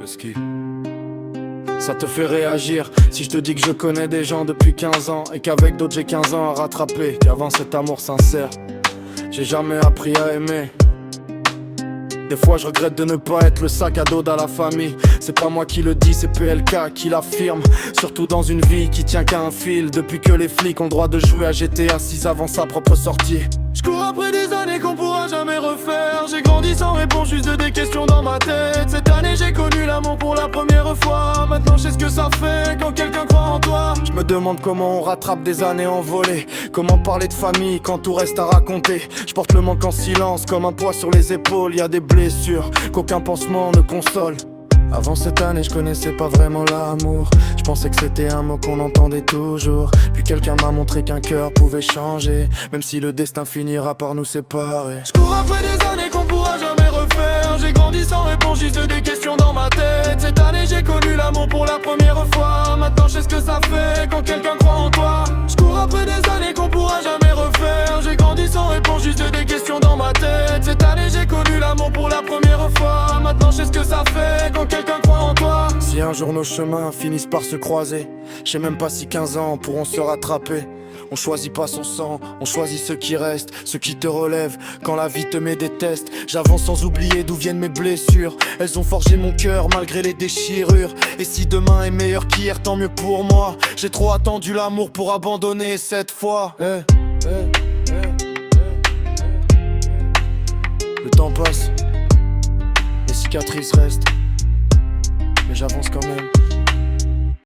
Le ski. Ça te fait réagir si je te dis que je connais des gens depuis 15 ans et qu'avec d'autres j'ai 15 ans à rattraper, qu'avant cet amour sincère j'ai jamais appris à aimer. Des fois je regrette de ne pas être le sac à dos dans la famille. C'est pas moi qui le dis, c'est PLK qui l'affirme. Surtout dans une vie qui tient qu'à un fil. Depuis que les flics ont le droit de jouer à GTA 6 avant sa propre sortie. Je cours après des années qu'on pourra jamais refaire. J'ai grandi sans réponse, juste des questions dans ma tête. Cette année j'ai connu l'amour pour la première fois. Maintenant je sais ce que ça fait quand quelqu'un croit en toi. Je me demande comment on rattrape des années envolées. Comment parler de famille quand tout reste à raconter. Je porte le manque en silence comme un poids sur les épaules. Y a des blessures qu'aucun pansement ne console. Avant cette année je connaissais pas vraiment l'amour. Je pensais que c'était un mot qu'on entendait toujours. Puis quelqu'un m'a montré qu'un cœur pouvait changer, même si le destin finira par nous séparer. Je cours après des années qu'on pourra jamais refaire. J'ai grandi sans réponse, juste des questions dans ma tête. Cette année j'ai connu l'amour pour la première fois. Maintenant je sais ce que ça fait quand quelqu'un croit en toi. Je cours après des années qu'on pourra jamais refaire. J'ai grandi sans réponse, juste des questions dans ma tête. Cette année j'ai connu l'amour pour la première fois. Maintenant je sais ce que ça fait quand quelqu'un croit en toi. Si un jour nos chemins finissent par se croiser, je sais même pas si 15 ans pourront se rattraper. On choisit pas son sang, on choisit ceux qui restent, ceux qui te relèvent quand la vie te met des tests. J'avance sans oublier d'où viennent mes blessures. Elles ont forgé mon cœur malgré les déchirures. Et si demain est meilleur qu'hier, tant mieux pour moi. J'ai trop attendu l'amour pour abandonner cette fois. Le temps passe, les cicatrices restent, mais j'avance quand même.